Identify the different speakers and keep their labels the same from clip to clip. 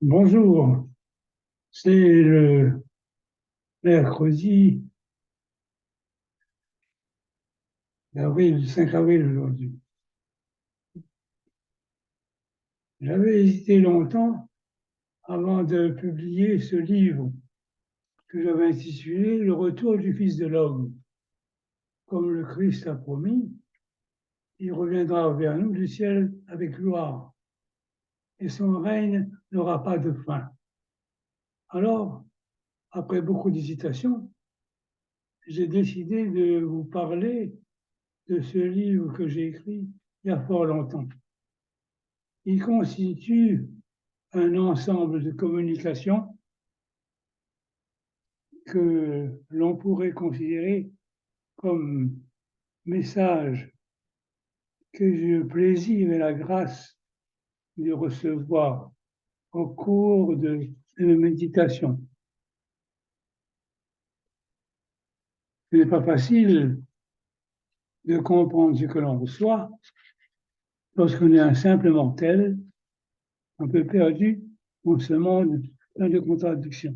Speaker 1: Bonjour, c'est le mercredi d'avril, 5 avril aujourd'hui. J'avais hésité longtemps avant de publier ce livre que j'avais intitulé Le retour du Fils de l'homme. Comme le Christ a promis, il reviendra vers nous du ciel avec gloire et son règne n'aura pas de fin. Alors, après beaucoup d'hésitation, j'ai décidé de vous parler de ce livre que j'ai écrit il y a fort longtemps. Il constitue un ensemble de communications que l'on pourrait considérer comme messages que j'ai le plaisir et la grâce de recevoir au cours de mes méditations. Ce n'est pas facile de comprendre ce que l'on reçoit lorsqu'on est un simple mortel, un peu perdu dans ce monde plein de contradictions.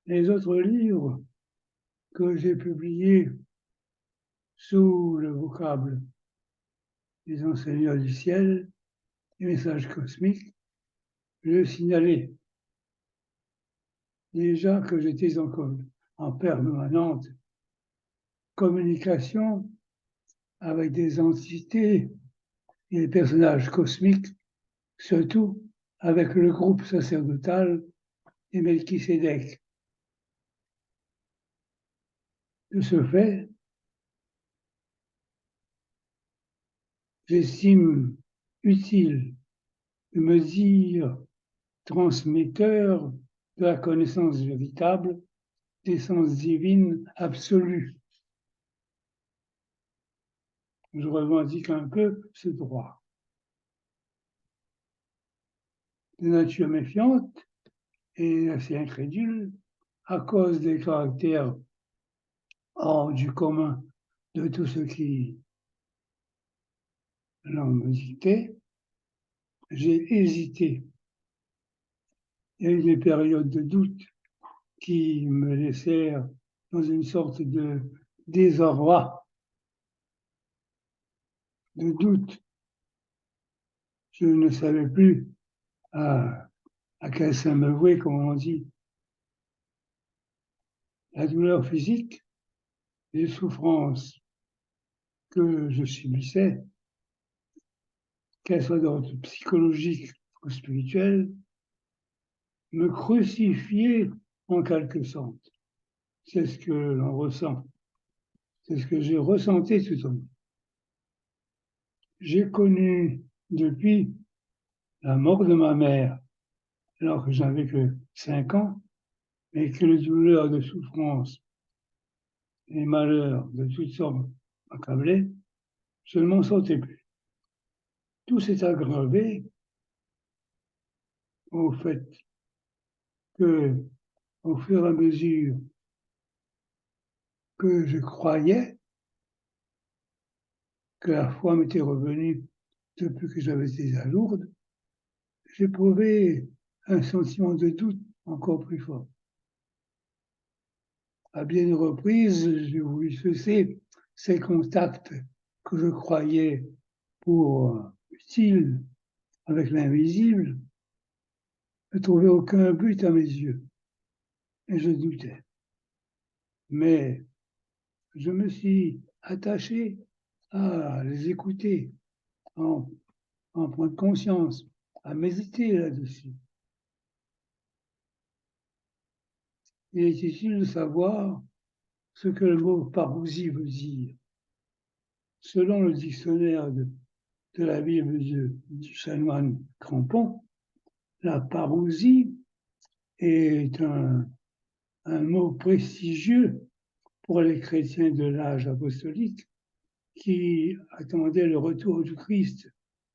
Speaker 1: Les autres livres que j'ai publiés sous le vocable des enseignants du ciel, les messages cosmiques, je signalais déjà que j'étais en permanente communication avec des entités et des personnages cosmiques, surtout avec le groupe sacerdotal des Melchisédek. De ce fait, j'estime utile de me dire transmetteur de la connaissance véritable, d'essence divine absolue. Je revendique un peu ce droit. De nature méfiante et assez incrédule, à cause des caractères hors du commun de tout ce qui l'ont me dicté, j'ai hésité. Il y a eu des périodes de doute qui me laissèrent dans une sorte de désarroi, de doute. Je ne savais plus à quel sein me vouer, comme on dit. La douleur physique, les souffrances que je subissais, qu'elles soient d'ordre psychologique ou spirituel, me crucifiaient en quelque sorte. C'est ce que l'on ressent. C'est ce que j'ai ressenti tout au long. J'ai connu depuis la mort de ma mère, alors que j'avais que 5 ans, et que les douleurs de souffrance et malheurs de toutes sortes m'accablaient, je ne m'en sortais plus. Tout s'est aggravé au fait que, au fur et à mesure que je croyais que la foi m'était revenue depuis que j'avais été à Lourdes, j'éprouvais un sentiment de doute encore plus fort. À bien des reprises, j'ai voulu cesser ces contacts que je croyais pour utiles avec l'invisible, ne trouvaient aucun but à mes yeux, et je doutais. Mais je me suis attaché à les écouter, en, en prendre conscience, à méditer là-dessus. Il est utile de savoir ce que le mot parousie veut dire. Selon le dictionnaire de la Bible du chanoine Crampon, la parousie est un mot prestigieux pour les chrétiens de l'âge apostolique qui attendaient le retour du Christ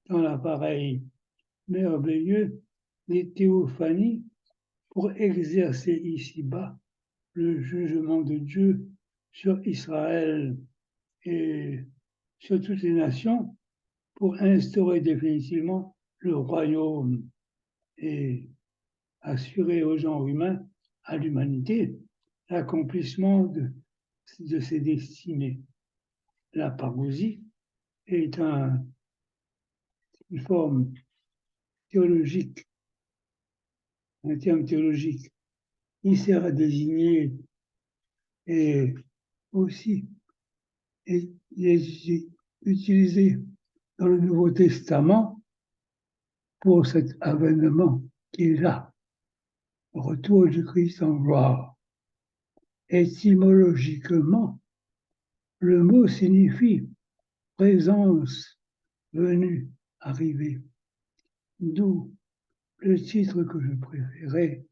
Speaker 1: dans l'appareil merveilleux des théophanies pour exercer ici-bas le jugement de Dieu sur Israël et sur toutes les nations pour instaurer définitivement le royaume et assurer aux gens humains, à l'humanité, l'accomplissement de ses destinées. La parousie est une forme théologique, un terme théologique. Il sert à désigner et aussi est utilisé dans le Nouveau Testament pour cet avènement qui est là, le retour du Christ en gloire. Étymologiquement, le mot signifie présence, venue, arrivée, d'où le titre que je préférais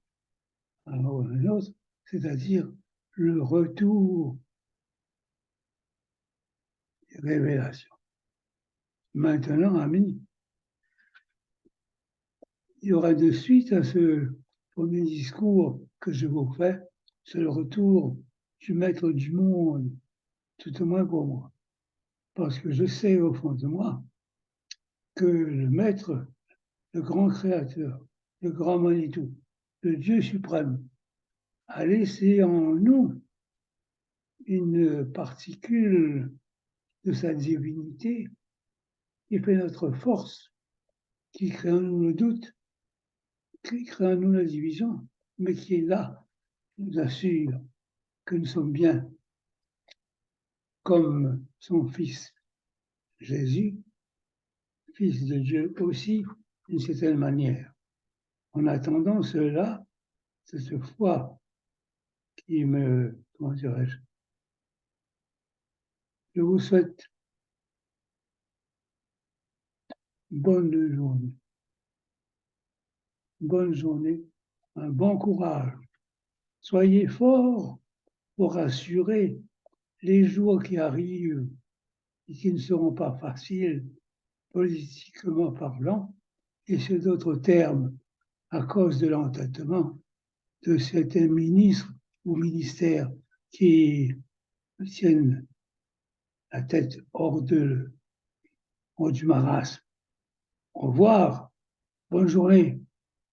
Speaker 1: à un autre, c'est-à-dire le retour des révélations. Maintenant, amis, il y aura de suite à ce premier discours que je vous fais, c'est le retour du maître du monde, tout au moins pour moi. Parce que je sais au fond de moi que le maître, le grand créateur, le grand Manitou, le Dieu suprême, a laissé en nous une particule de sa divinité qui fait notre force, qui crée en nous le doute, qui crée en nous la division, mais qui est là, qui nous assure que nous sommes bien comme son Fils Jésus, Fils de Dieu aussi, d'une certaine manière. En attendant cela, c'est cette foi qui me, comment dirais-je, je vous souhaite bonne journée, un bon courage. Soyez forts pour assurer les jours qui arrivent et qui ne seront pas faciles politiquement parlant, et sur d'autres termes, à cause de l'entêtement de certains ministres ou ministères qui tiennent la tête hors du marasme. Au revoir, bonne journée.